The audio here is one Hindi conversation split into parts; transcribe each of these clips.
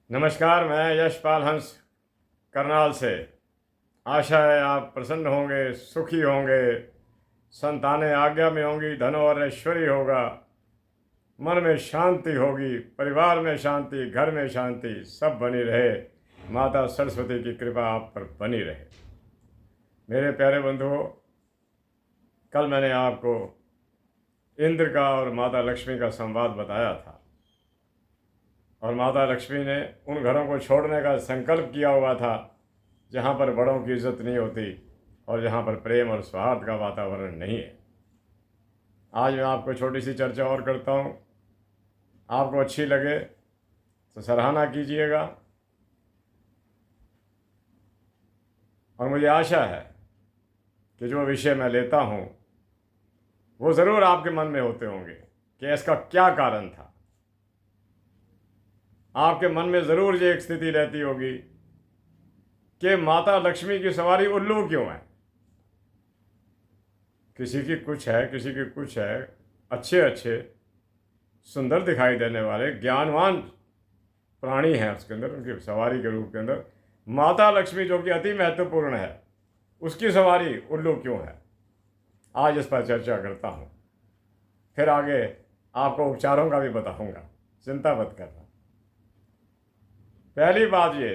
नमस्कार। मैं यशपाल हंस करनाल से। आशा है आप प्रसन्न होंगे, सुखी होंगे, संतानें आज्ञा में होंगी, धन और ऐश्वर्य होगा, मन में शांति होगी, परिवार में शांति, घर में शांति, सब बनी रहे। माता सरस्वती की कृपा आप पर बनी रहे। मेरे प्यारे बंधुओं, कल मैंने आपको इंद्र का और माता लक्ष्मी का संवाद बताया था और माता लक्ष्मी ने उन घरों को छोड़ने का संकल्प किया हुआ था जहाँ पर बड़ों की इज्जत नहीं होती और जहाँ पर प्रेम और सौहार्द का वातावरण नहीं है। आज मैं आपको छोटी सी चर्चा और करता हूँ। आपको अच्छी लगे तो सराहना कीजिएगा और मुझे आशा है कि जो विषय मैं लेता हूँ वो ज़रूर आपके मन में होते होंगे कि इसका क्या कारण था। आपके मन में ज़रूर ये एक स्थिति रहती होगी कि माता लक्ष्मी की सवारी उल्लू क्यों है। किसी की कुछ है, किसी की कुछ है। अच्छे अच्छे सुंदर दिखाई देने वाले ज्ञानवान प्राणी हैं उसके अंदर, उनकी सवारी के रूप के अंदर माता लक्ष्मी जो कि अति महत्वपूर्ण है, उसकी सवारी उल्लू क्यों है। आज इस पर चर्चा करता हूँ, फिर आगे आपको उपचारों का भी बताऊँगा, चिंता मत करना। पहली बात ये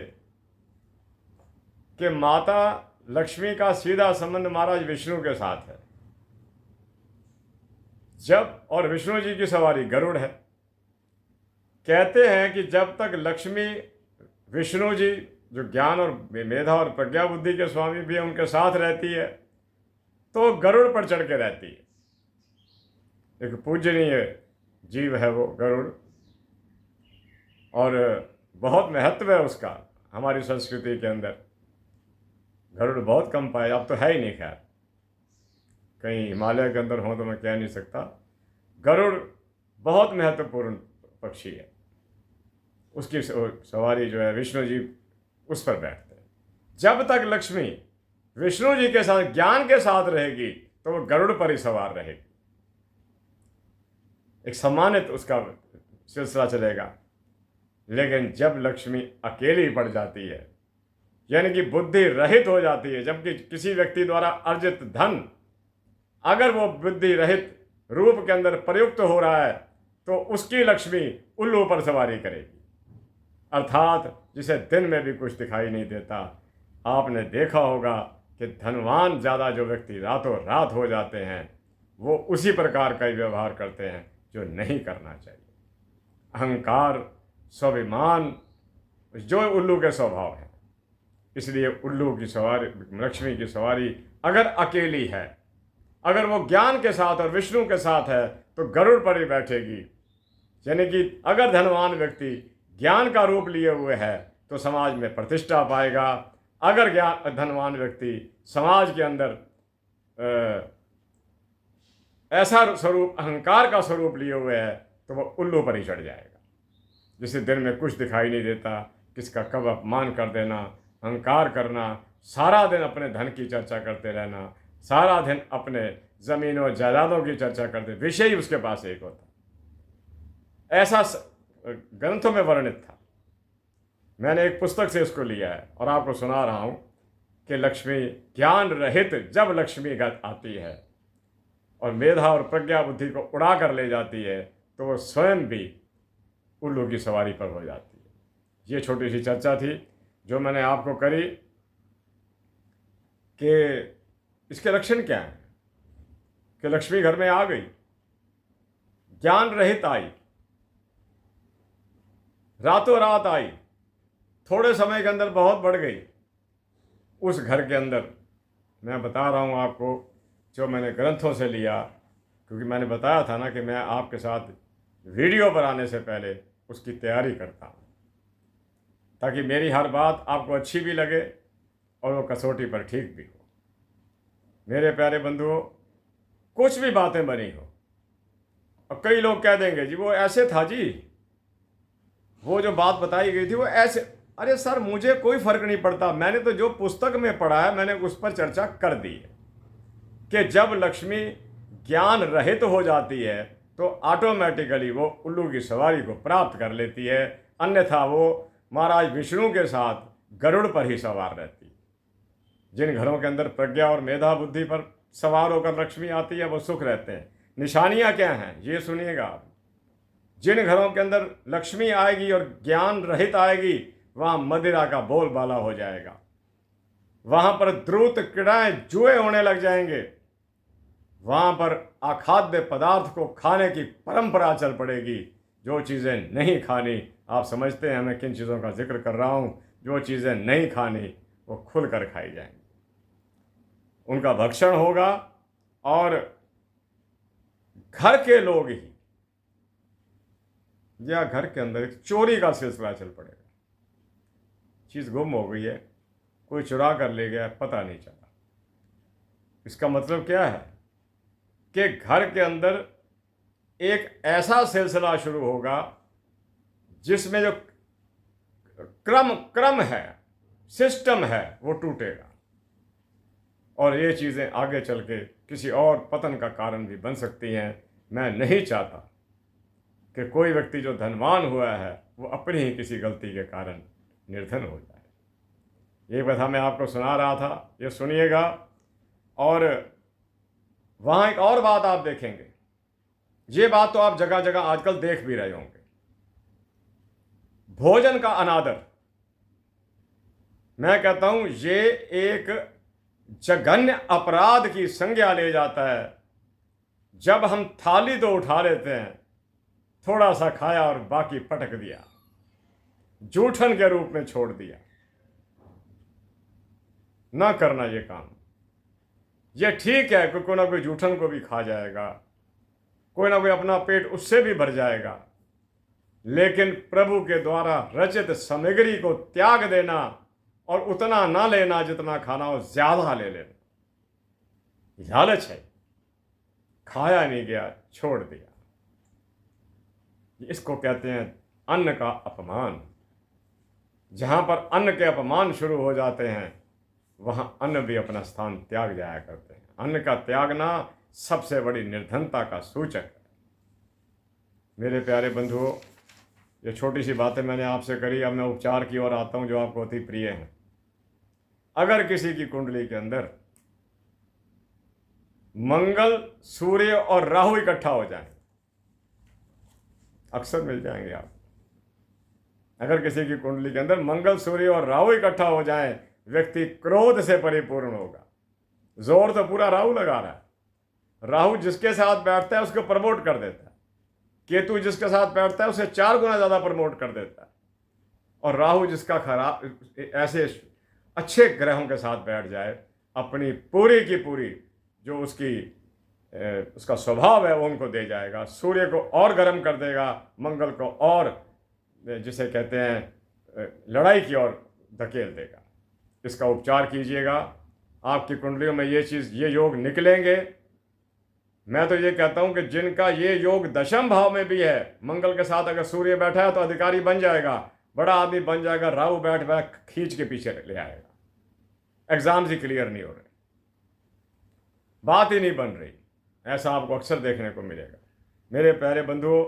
कि माता लक्ष्मी का सीधा संबंध महाराज विष्णु के साथ है। जब और विष्णु जी की सवारी गरुड़ है। कहते हैं कि जब तक लक्ष्मी, विष्णु जी जो ज्ञान और मेधा और प्रज्ञा बुद्धि के स्वामी भी हैं, उनके साथ रहती है तो गरुड़ पर चढ़ के रहती है। एक पूजनीय जीव है वो गरुड़ और बहुत महत्व है उसका हमारी संस्कृति के अंदर। गरुड़ बहुत कम पाए, अब तो है ही नहीं, खैर कहीं हिमालय के अंदर हो तो मैं कह नहीं सकता। गरुड़ बहुत महत्वपूर्ण पक्षी है। उसकी सवारी जो है विष्णु जी उस पर बैठते हैं। जब तक लक्ष्मी विष्णु जी के साथ ज्ञान के साथ रहेगी तो वो गरुड़ पर ही सवार रहेगी। एक सम्मानित उसका सिलसिला चलेगा। लेकिन जब लक्ष्मी अकेली पड़ जाती है, यानी कि बुद्धि रहित हो जाती है, जबकि किसी व्यक्ति द्वारा अर्जित धन अगर वो बुद्धि रहित रूप के अंदर प्रयुक्त हो रहा है तो उसकी लक्ष्मी उल्लू पर सवारी करेगी। अर्थात जिसे दिन में भी कुछ दिखाई नहीं देता। आपने देखा होगा कि धनवान ज़्यादा जो व्यक्ति रातों रात हो जाते हैं वो उसी प्रकार का ही व्यवहार करते हैं जो नहीं करना चाहिए। अहंकार, स्वाभिमान जो उल्लू के स्वभाव है। इसलिए उल्लू की सवारी, लक्ष्मी की सवारी अगर अकेली है, अगर वो ज्ञान के साथ और विष्णु के साथ है तो गरुड़ पर ही बैठेगी। यानी कि अगर धनवान व्यक्ति ज्ञान का रूप लिए हुए है तो समाज में प्रतिष्ठा पाएगा। अगर धनवान व्यक्ति समाज के अंदर ऐसा स्वरूप, अहंकार का स्वरूप लिए हुए है तो वो उल्लू पर ही चढ़ जाएगा। जिसे दिन में कुछ दिखाई नहीं देता, किसका कब अपमान कर देना, अहंकार करना, सारा दिन अपने धन की चर्चा करते रहना, सारा दिन अपने ज़मीनों जायदादों की चर्चा करते, विषय ही उसके पास एक होता। ऐसा ग्रंथों में वर्णित था। मैंने एक पुस्तक से इसको लिया है और आपको सुना रहा हूँ कि लक्ष्मी ज्ञान रहित जब लक्ष्मी आती है और मेधा और प्रज्ञा बुद्धि को उड़ा कर ले जाती है तो वो स्वयं भी उल्लू की सवारी पर हो जाती है। ये छोटी सी चर्चा थी जो मैंने आपको करी कि इसके लक्षण क्या हैं। कि लक्ष्मी घर में आ गई, ज्ञान रहित आई, रातों रात आई, थोड़े समय के अंदर बहुत बढ़ गई। उस घर के अंदर मैं बता रहा हूँ आपको जो मैंने ग्रंथों से लिया, क्योंकि मैंने बताया था ना कि मैं आपके साथ वीडियो पर आने से पहले उसकी तैयारी करता हूँ ताकि मेरी हर बात आपको अच्छी भी लगे और वो कसौटी पर ठीक भी हो। मेरे प्यारे बंधुओं, कुछ भी बातें बनी हो और कई लोग कह देंगे जी वो ऐसे था जी, वो जो बात बताई गई थी वो ऐसे। अरे सर, मुझे कोई फर्क नहीं पड़ता। मैंने तो जो पुस्तक में पढ़ा है मैंने उस पर चर्चा कर दी है कि जब लक्ष्मी ज्ञान रहित हो जाती है तो ऑटोमेटिकली वो उल्लू की सवारी को प्राप्त कर लेती है। अन्यथा वो महाराज विष्णु के साथ गरुड़ पर ही सवार रहती है। जिन घरों के अंदर प्रज्ञा और मेधा बुद्धि पर सवार होकर लक्ष्मी आती है वो सुख रहते हैं। निशानियां क्या हैं ये सुनिएगा आप। जिन घरों के अंदर लक्ष्मी आएगी और ज्ञान रहित आएगी, वहां मदिरा का बोलबाला हो जाएगा, वहां पर द्रुत क्रीड़ाएं जुए होने लग जाएंगे, वहां पर अखाद्य पदार्थ को खाने की परंपरा चल पड़ेगी। जो चीज़ें नहीं खानी, आप समझते हैं मैं किन चीज़ों का जिक्र कर रहा हूं, जो चीज़ें नहीं खानी वो खुलकर खाई जाएंगी, उनका भक्षण होगा और घर के लोग ही या घर के अंदर एक चोरी का सिलसिला चल पड़ेगा। चीज़ गुम हो गई है, कोई चुरा कर ले गया, पता नहीं चला। इसका मतलब क्या है कि घर के अंदर एक ऐसा सिलसिला शुरू होगा जिसमें जो क्रम है, सिस्टम है, वो टूटेगा और ये चीज़ें आगे चल के किसी और पतन का कारण भी बन सकती हैं। मैं नहीं चाहता कि कोई व्यक्ति जो धनवान हुआ है वो अपनी ही किसी गलती के कारण निर्धन हो जाए। ये कथा मैं आपको सुना रहा था, ये सुनिएगा। और वहाँ एक और बात आप देखेंगे, ये बात तो आप जगह जगह आजकल देख भी रहे होंगे, भोजन का अनादर। मैं कहता हूं ये एक जघन्य अपराध की संज्ञा ले जाता है जब हम थाली तो उठा लेते हैं, थोड़ा सा खाया और बाकी पटक दिया, जूठन के रूप में छोड़ दिया। ना करना ये काम। ये ठीक है कि कोई ना कोई जूठन को भी खा जाएगा, कोई ना कोई अपना पेट उससे भी भर जाएगा, लेकिन प्रभु के द्वारा रचित सामग्री को त्याग देना और उतना ना लेना जितना खाना हो, ज्यादा ले लेना, लालच है। खाया नहीं गया, छोड़ दिया। इसको कहते हैं अन्न का अपमान। जहां पर अन्न के अपमान शुरू हो जाते हैं वहां अन्न भी अपना स्थान त्याग जाया करते हैं। अन्न का त्यागना सबसे बड़ी निर्धनता का सूचक है। मेरे प्यारे बंधुओं, ये छोटी सी बातें मैंने आपसे करी, अब मैं उपचार की ओर आता हूं जो आपको अति प्रिय है। अगर किसी की कुंडली के अंदर मंगल, सूर्य और राहु इकट्ठा हो जाए, अक्सर मिल जाएंगे आप। अगर किसी की कुंडली के अंदर मंगल, सूर्य और राहु इकट्ठा हो जाए, व्यक्ति क्रोध से परिपूर्ण होगा। जोर तो पूरा राहु लगा रहा है। राहु जिसके साथ बैठता है उसको प्रमोट कर देता है, केतु जिसके साथ बैठता है उसे 4 गुना ज्यादा प्रमोट कर देता है। और राहु जिसका खराब, ऐसे अच्छे ग्रहों के साथ बैठ जाए, अपनी पूरी की पूरी जो उसका स्वभाव है वो उनको दे जाएगा। सूर्य को और गर्म कर देगा, मंगल को और, जिसे कहते हैं, लड़ाई की ओर धकेल देगा। इसका उपचार कीजिएगा। आपकी कुंडलियों में ये योग निकलेंगे। मैं तो ये कहता हूं कि जिनका ये योग दशम भाव में भी है, मंगल के साथ अगर सूर्य बैठा है तो अधिकारी बन जाएगा, बड़ा आदमी बन जाएगा। राहु बैठ खींच के पीछे ले आएगा। एग्जाम्स ही क्लियर नहीं हो रहे, बात ही नहीं बन रही। ऐसा आपको अक्सर देखने को मिलेगा। मेरे प्यारे बंधुओं,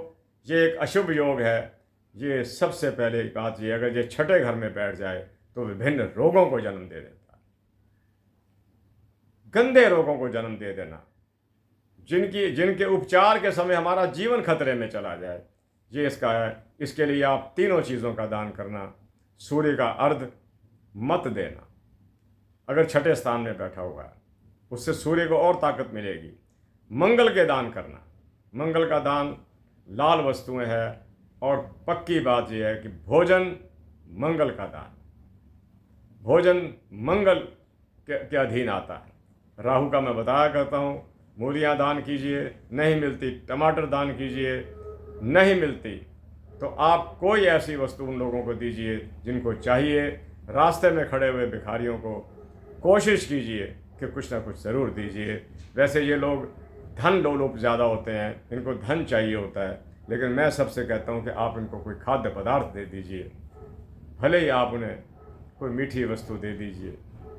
ये एक अशुभ योग है। ये सबसे पहले बात ये, अगर ये छठे घर में बैठ जाए तो विभिन्न रोगों को जन्म दे देता है। गंदे रोगों को जन्म दे देना, जिनके उपचार के समय हमारा जीवन खतरे में चला जाए, ये इसका है। इसके लिए आप तीनों चीज़ों का दान करना। सूर्य का अर्घ मत देना, अगर छठे स्थान में बैठा हुआ है, उससे सूर्य को और ताकत मिलेगी। मंगल के दान करना, मंगल का दान लाल वस्तुएं है। और पक्की बात यह है कि भोजन मंगल का दान, भोजन मंगल के अधीन आता है। राहु का मैं बताया करता हूँ, मूलियाँ दान कीजिए, नहीं मिलती टमाटर दान कीजिए, नहीं मिलती तो आप कोई ऐसी वस्तु उन लोगों को दीजिए जिनको चाहिए। रास्ते में खड़े हुए भिखारियों को कोशिश कीजिए कि कुछ ना कुछ ज़रूर दीजिए। वैसे ये लोग धन लोलुप ज़्यादा होते हैं, इनको धन चाहिए होता है, लेकिन मैं सबसे कहता हूँ कि आप इनको कोई खाद्य पदार्थ दे दीजिए, भले ही आप उन्हें कोई मीठी वस्तु दे दीजिए,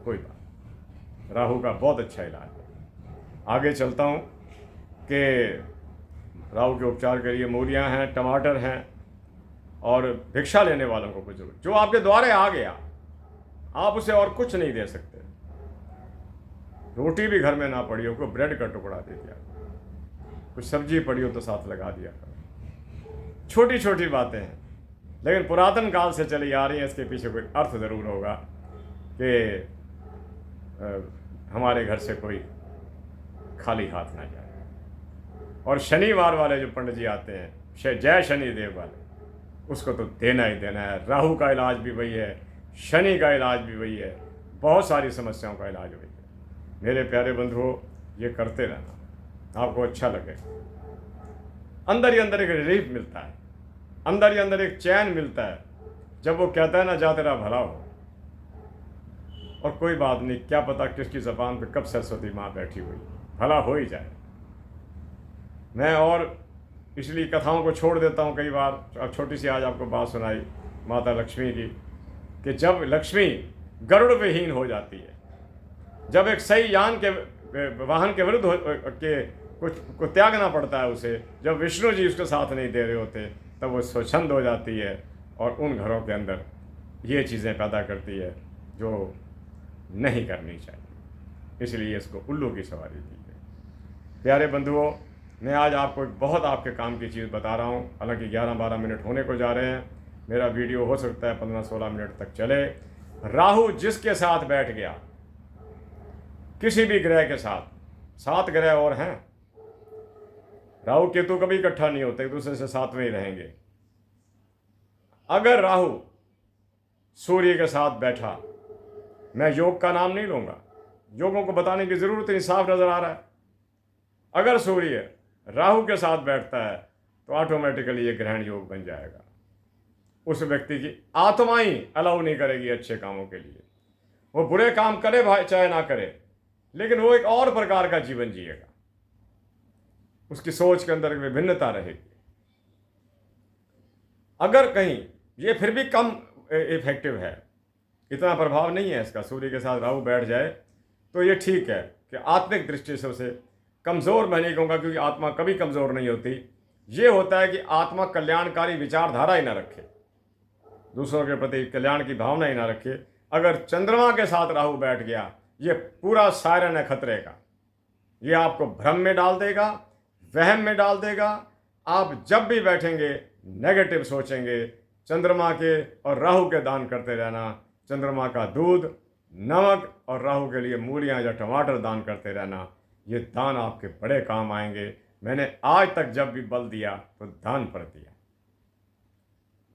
कोई बात। राहु का बहुत अच्छा इलाज है। आगे चलता हूँ कि राहु के उपचार के लिए मूलियाँ हैं, टमाटर हैं और भिक्षा लेने वालों को कुछ जरूरत, जो आपके द्वारे आ गया आप उसे और कुछ नहीं दे सकते। रोटी भी घर में ना पड़ी हो, कोई ब्रेड का टुकड़ा दे दिया, कुछ सब्जी पड़ी हो तो साथ लगा दिया करो। छोटी छोटी बातें हैं, लेकिन पुरातन काल से चली आ रही हैं। इसके पीछे कोई अर्थ ज़रूर होगा कि हमारे घर से कोई खाली हाथ ना जाए। और शनिवार वाले जो पंडित जी आते हैं, जय शनि देव वाले, उसको तो देना ही देना है। राहु का इलाज भी वही है, शनि का इलाज भी वही है, बहुत सारी समस्याओं का इलाज वही है। मेरे प्यारे बंधुओं, ये करते रहना, आपको अच्छा लगे। अंदर ही अंदर एक रिलीफ मिलता है, अंदर ही अंदर एक चैन मिलता है जब वो कहता है ना, जा तेरा भला हो। और कोई बात नहीं, क्या पता किसकी ज़बान पे कब सरस्वती माँ बैठी हुई, भला हो ही जाए। मैं और इसलिए कथाओं को छोड़ देता हूँ कई बार। अब छोटी सी आज आपको बात सुनाई माता लक्ष्मी की, कि जब लक्ष्मी गरुड़ विहीन हो जाती है, जब एक सही यान के वाहन के विरुद्ध के कुछ को त्यागना पड़ता है उसे, जब विष्णु जी उसके साथ नहीं दे रहे होते, तब वो स्वच्छंद हो जाती है और उन घरों के अंदर ये चीज़ें पैदा करती है जो नहीं करनी चाहिए। इसलिए इसको उल्लू की सवारी दी है। प्यारे बंधुओं, मैं आज आपको एक बहुत आपके काम की चीज़ बता रहा हूँ। हालांकि 11-12 मिनट होने को जा रहे हैं, मेरा वीडियो हो सकता है 15-16 मिनट तक चले। राहु जिसके साथ बैठ गया, किसी भी ग्रह के साथ, 7 ग्रह और हैं, राहु केतु कभी इकट्ठा नहीं होते, एक दूसरे से साथ में ही रहेंगे। अगर राहु सूर्य के साथ बैठा, मैं योग का नाम नहीं लूंगा, योगों को बताने की जरूरत नहीं, साफ नजर आ रहा है। अगर सूर्य राहु के साथ बैठता है तो ऑटोमेटिकली ये ग्रहण योग बन जाएगा। उस व्यक्ति की आत्मा ही अलाउ नहीं करेगी अच्छे कामों के लिए। वो बुरे काम करे भाई चाहे ना करे, लेकिन वो एक और प्रकार का जीवन जिएगा। उसकी सोच के अंदर एक विभिन्नता रहेगी। अगर कहीं ये फिर भी कम इफेक्टिव है, इतना प्रभाव नहीं है इसका, सूर्य के साथ राहु बैठ जाए तो ये ठीक है कि आत्मिक दृष्टि से उसे कमज़ोर मैं नहीं कहूँगा, क्योंकि आत्मा कभी कमज़ोर नहीं होती। ये होता है कि आत्मा कल्याणकारी विचारधारा ही ना रखे, दूसरों के प्रति कल्याण की भावना ही ना रखे। अगर चंद्रमा के साथ राहु बैठ गया, ये पूरा सायरन है खतरे का। ये आपको भ्रम में डाल देगा, वहम में डाल देगा। आप जब भी बैठेंगे नेगेटिव सोचेंगे। चंद्रमा के और राहु के दान करते रहना। चंद्रमा का दूध, नमक और राहु के लिए मूलियाँ या टमाटर दान करते रहना। ये दान आपके बड़े काम आएंगे। मैंने आज तक जब भी बल दिया तो दान पर दिया।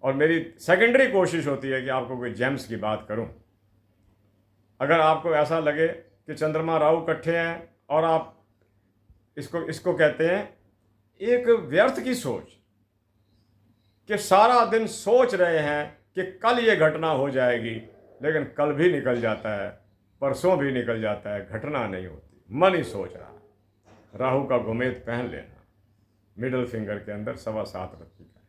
और मेरी सेकेंडरी कोशिश होती है कि आपको कोई जेम्स की बात करूं। अगर आपको ऐसा लगे कि चंद्रमा राहु इकट्ठे हैं और आप इसको कहते हैं एक व्यर्थ की सोच, कि सारा दिन सोच रहे हैं कि कल ये घटना हो जाएगी, लेकिन कल भी निकल जाता है, परसों भी निकल जाता है, घटना नहीं होती, मन ही सोच रहा है। राहु का घुमेद पहन लेना, मिडिल फिंगर के अंदर 7.25 रत्ती का,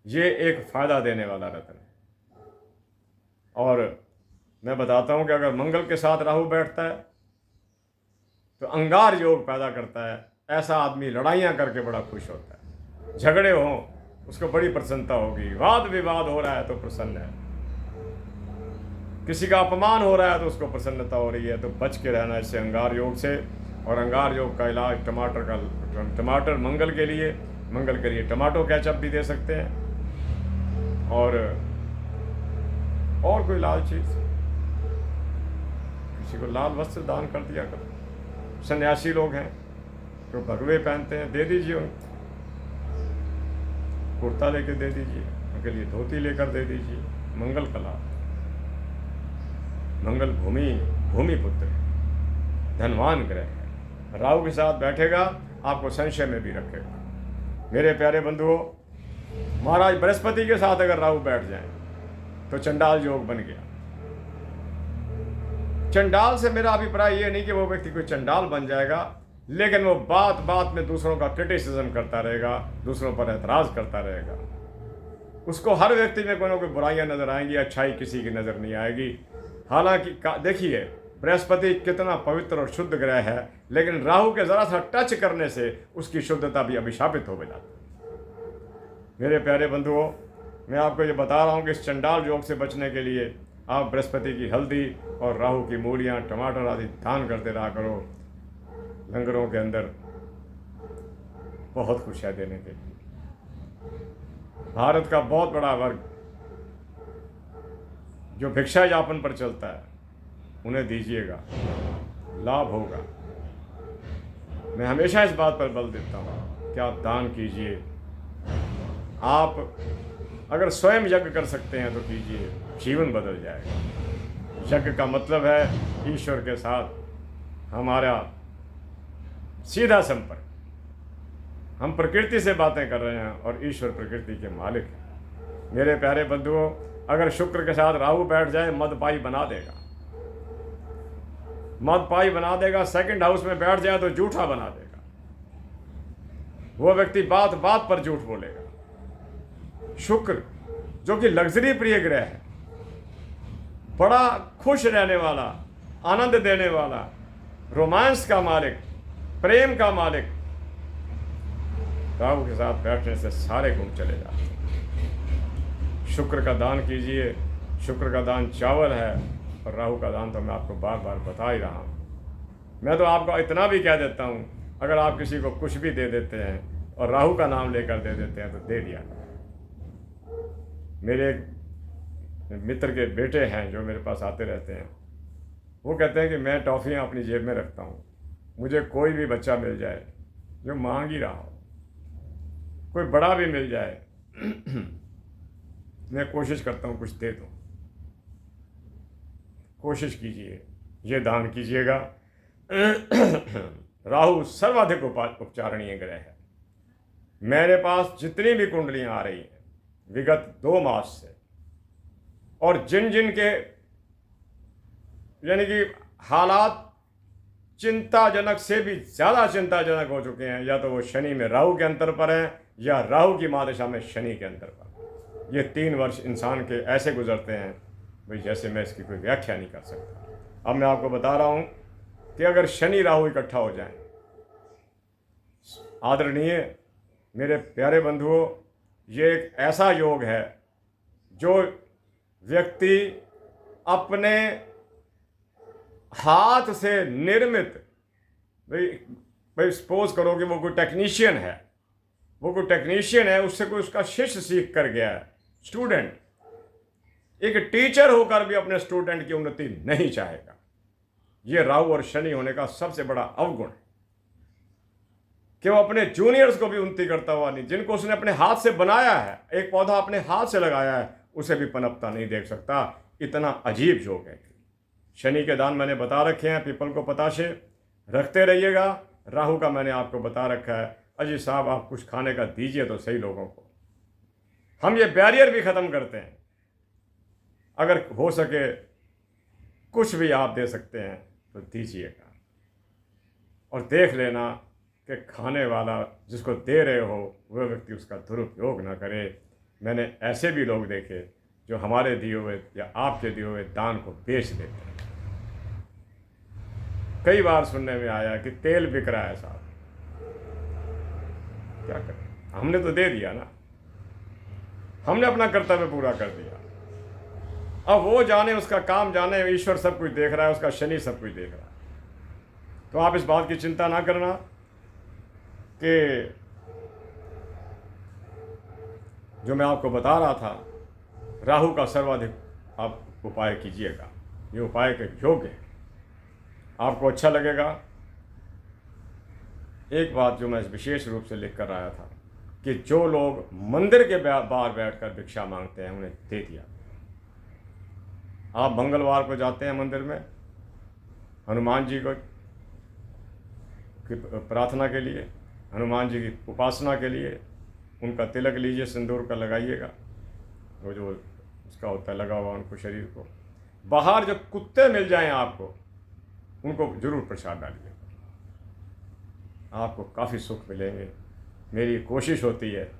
ये एक फायदा देने वाला रत्न है। और मैं बताता हूं कि अगर मंगल के साथ राहु बैठता है तो अंगार योग पैदा करता है। ऐसा आदमी लड़ाइयाँ करके बड़ा खुश होता है, झगड़े हों उसको बड़ी प्रसन्नता होगी, वाद विवाद हो रहा है तो प्रसन्न है, किसी का अपमान हो रहा है तो उसको प्रसन्नता हो रही है। तो बच के रहना इससे, अंगार योग से। और अंगार योग का इलाज टमाटर मंगल के लिए टमाटो केचप भी दे सकते हैं। और कोई लाल चीज़, किसी को लाल वस्त्र दान कर दिया करो। सन्यासी लोग हैं जो भगवे पहनते हैं, दे दीजिए उनको, कुर्ता लेकर दे दीजिए, उनके लिए धोती लेकर दे दीजिए। मंगल का लाभ। मंगल भूमि पुत्र है, धनवान ग्रह है। राहु के साथ बैठेगा, आपको संशय में भी रखेगा। मेरे प्यारे बंधुओं, महाराज बृहस्पति के साथ अगर राहु बैठ जाए तो चंडाल योग बन गया। चंडाल से मेरा अभिप्राय ये नहीं कि वो व्यक्ति कोई चंडाल बन जाएगा, लेकिन वो बात बात में दूसरों का क्रिटिसिज्म करता रहेगा, दूसरों पर एतराज़ करता रहेगा। उसको हर व्यक्ति में कोई ना कोई बुराइयां नजर आएंगी, अच्छाई किसी की नजर नहीं आएगी। हालांकि देखिए बृहस्पति कितना पवित्र और शुद्ध ग्रह है, लेकिन राहु के जरा सा टच करने से उसकी शुद्धता भी अभिशापित हो जाती है। मेरे प्यारे बंधुओं, मैं आपको ये बता रहा हूँ कि इस चंडाल योग से बचने के लिए आप बृहस्पति की हल्दी और राहु की मूलियाँ, टमाटर आदि दान करते रहा करो। लंगरों के अंदर बहुत कुछ है देने के लिए। भारत का बहुत बड़ा वर्ग जो भिक्षा यापन पर चलता है, उन्हें दीजिएगा, लाभ होगा। मैं हमेशा इस बात पर बल देता हूँ कि आप दान कीजिए। आप अगर स्वयं यज्ञ कर सकते हैं तो कीजिए, जीवन बदल जाएगा। यज्ञ का मतलब है ईश्वर के साथ हमारा सीधा संपर्क। हम प्रकृति से बातें कर रहे हैं और ईश्वर प्रकृति के मालिक हैं। मेरे प्यारे बंधुओं, अगर शुक्र के साथ राहु बैठ जाए, मदपाई बना देगा, मदपाई बना देगा। सेकंड हाउस में बैठ जाए तो झूठा बना देगा। वो व्यक्ति बात बात पर झूठ बोलेगा। शुक्र जो कि लग्जरी प्रिय ग्रह है, बड़ा खुश रहने वाला, आनंद देने वाला, रोमांस का मालिक, प्रेम का मालिक, राहु के साथ बैठने से सारे गुण चले जाते हैं। शुक्र का दान कीजिए। शुक्र का दान चावल है और राहु का दान तो मैं आपको बार बार बता ही रहा हूँ। मैं तो आपको इतना भी कह देता हूँ, अगर आप किसी को कुछ भी दे देते हैं और राहु का नाम लेकर दे देते हैं तो दे दिया। मेरे एक मित्र के बेटे हैं जो मेरे पास आते रहते हैं, वो कहते हैं कि मैं टॉफ़ियाँ अपनी जेब में रखता हूँ, मुझे कोई भी बच्चा मिल जाए जो मांग ही रहा हो, कोई बड़ा भी मिल जाए, मैं कोशिश करता हूँ कुछ दे दूँ। कोशिश कीजिए, ये दान कीजिएगा। राहु सर्वाधिक उपचारणीय ग्रह है। मेरे पास जितनी भी कुंडलियाँ आ रही हैं विगत 2 मास से, और जिन जिन के यानी कि हालात चिंताजनक से भी ज़्यादा चिंताजनक हो चुके हैं, या तो वो शनि में राहु के अंतर पर हैं या राहु की महादशा में शनि के अंतर पर। ये 3 वर्ष इंसान के ऐसे गुजरते हैं भाई जैसे मैं इसकी कोई व्याख्या नहीं कर सकता। अब मैं आपको बता रहा हूँ कि अगर शनि राहु इकट्ठा हो जाएं, आदरणीय मेरे प्यारे बंधुओं, ये एक ऐसा योग है जो व्यक्ति अपने हाथ से निर्मित, भाई सपोज करो कि वो कोई टेक्नीशियन है, उससे कोई उसका शिष्य सीख कर गया है, स्टूडेंट, एक टीचर होकर भी अपने स्टूडेंट की उन्नति नहीं चाहेगा। ये राहु और शनि होने का सबसे बड़ा अवगुण है कि वो अपने जूनियर्स को भी उन्नति करता हुआ नहीं, जिनको उसने अपने हाथ से बनाया है, एक पौधा अपने हाथ से लगाया है, उसे भी पनपता नहीं देख सकता। इतना अजीब योग है। शनि के दान मैंने बता रखे हैं, पीपल को पताशे रखते रहिएगा। राहु का मैंने आपको बता रखा है। अजी साहब, आप कुछ खाने का दीजिए तो सही लोगों को। हम ये बैरियर भी ख़त्म करते हैं। अगर हो सके कुछ भी आप दे सकते हैं तो दीजिएगा, और देख लेना कि खाने वाला जिसको दे रहे हो वह व्यक्ति उसका दुरुपयोग ना करे। मैंने ऐसे भी लोग देखे जो हमारे दिए हुए या आपके दिए हुए दान को बेच देते हैं। कई बार सुनने में आया कि तेल बिक रहा है साहब, क्या करें, हमने तो दे दिया ना, हमने अपना कर्तव्य पूरा कर दिया। अब वो जाने, उसका काम जाने, ईश्वर सब कुछ देख रहा है, उसका शनि सब कुछ देख रहा है। तो आप इस बात की चिंता ना करना कि जो मैं आपको बता रहा था, राहु का सर्वाधिक आप उपाय कीजिएगा। ये उपाय के योग्य है, आपको अच्छा लगेगा। एक बात जो मैं विशेष रूप से लिख कर आया था कि जो लोग मंदिर के बाहर बैठकर भिक्षा मांगते हैं उन्हें दे दिया। आप मंगलवार को जाते हैं मंदिर में हनुमान जी को की प्रार्थना के लिए, हनुमान जी की उपासना के लिए, उनका तिलक लीजिए, सिंदूर का लगाइएगा, वो जो उसका होता है लगा हुआ उनको शरीर को। बाहर जब कुत्ते मिल जाएं आपको, उनको जरूर प्रसाद डालिए, आपको काफ़ी सुख मिलेंगे। मेरी कोशिश होती है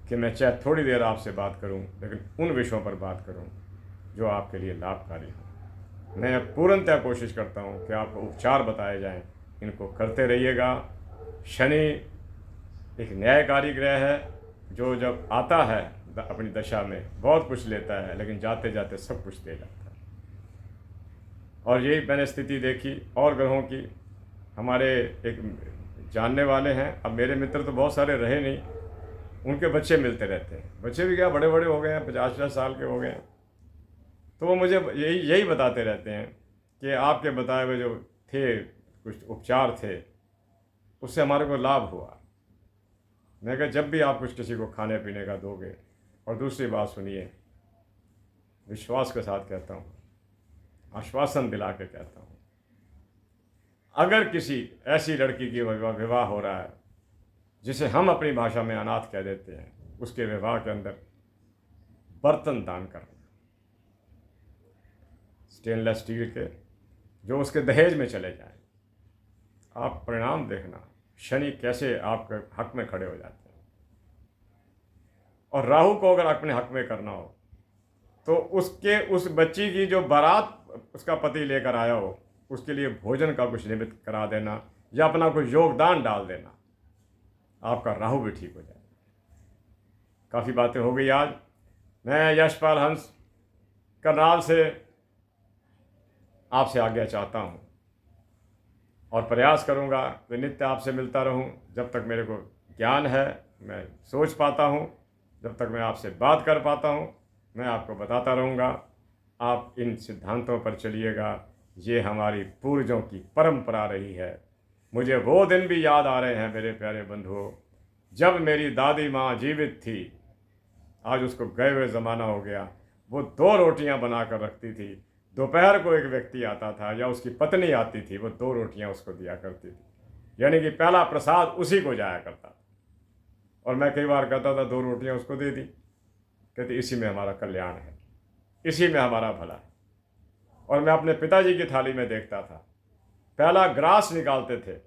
कि मैं चाहे थोड़ी देर आपसे बात करूं, लेकिन उन विषयों पर बात करूं जो आपके लिए लाभकारी हो। मैं पूर्णतः कोशिश करता हूं कि आपको उपचार बताए जाएं, इनको करते रहिएगा। शनि एक न्यायकारी ग्रह है जो जब आता है अपनी दशा में बहुत कुछ लेता है, लेकिन जाते जाते सब कुछ दे जाता है। और यही मैंने स्थिति देखी और ग्रहों की। हमारे एक जानने वाले हैं, अब मेरे मित्र तो बहुत सारे रहे नहीं, उनके बच्चे मिलते रहते हैं। बच्चे भी क्या बड़े बड़े हो गए हैं, 50-50 साल के हो गए हैं। तो वो मुझे यही यही बताते रहते हैं कि आपके बताए हुए जो थे कुछ उपचार थे, उससे हमारे को लाभ हुआ। मैं कहा जब भी आप कुछ किसी को खाने पीने का दोगे, और दूसरी बात सुनिए, विश्वास के साथ कहता हूँ, आश्वासन दिला के कहता हूँ, अगर किसी ऐसी लड़की की विवाह हो रहा है जिसे हम अपनी भाषा में अनाथ कह देते हैं, उसके विवाह के अंदर बर्तन दान करना, स्टेनलेस स्टील के, जो उसके दहेज में चले जाए। आप परिणाम देखना, शनि कैसे आपके हक में खड़े हो जाते हैं। और राहु को अगर अपने हक में करना हो तो उस बच्ची की जो बारात उसका पति लेकर आया हो, उसके लिए भोजन का कुछ निमित्त करा देना या अपना कुछ योगदान डाल देना, आपका राहु भी ठीक हो जाए। काफ़ी बातें हो गई आज। मैं यशपाल हंस करनाल से आपसे आज्ञा चाहता हूँ और प्रयास करूँगा कि नित्य आपसे मिलता रहूँ। जब तक मेरे को ज्ञान है, मैं सोच पाता हूँ, जब तक मैं आपसे बात कर पाता हूँ, मैं आपको बताता रहूँगा। आप इन सिद्धांतों पर चलिएगा, ये हमारी पूर्वजों की परंपरा रही है। मुझे वो दिन भी याद आ रहे हैं मेरे प्यारे बंधुओं, जब मेरी दादी माँ जीवित थी। आज उसको गए हुए ज़माना हो गया। वो 2 रोटियां बना कर रखती थी। दोपहर को एक व्यक्ति आता था या उसकी पत्नी आती थी, वो 2 रोटियां उसको दिया करती थी, यानी कि पहला प्रसाद उसी को जाया करता था। और मैं कई बार कहता था 2 रोटियां उसको दे दी, कहती इसी में हमारा कल्याण है, इसी में हमारा भला है। और मैं अपने पिताजी की थाली में देखता था, पहला ग्रास निकालते थे,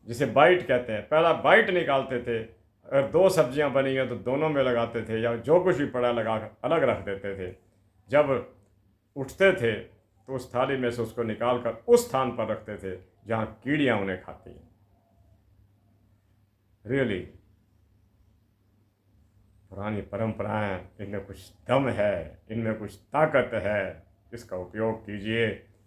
जिसे बाइट कहते हैं, पहला बाइट निकालते थे। अगर 2 सब्जियां बनी हैं तो दोनों में लगाते थे, या जो कुछ भी पड़ा लगा अलग रख देते थे। जब उठते थे तो उस थाली में से उसको निकाल कर उस स्थान पर रखते थे जहाँ कीड़ियाँ उन्हें खाती हैं। रियली पुरानी परंपराएं, इनमें कुछ दम है, इनमें कुछ ताकत है। इसका उपयोग कीजिए,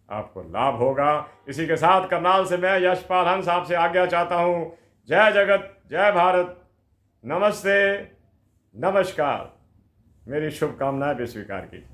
आपको लाभ होगा। इसी के साथ करनाल से मैं यशपाल हंस आपसे आज्ञा चाहता हूँ। जय जगत, जय भारत, नमस्ते, नमस्कार। मेरी शुभकामनाएं भी स्वीकार कीजिए।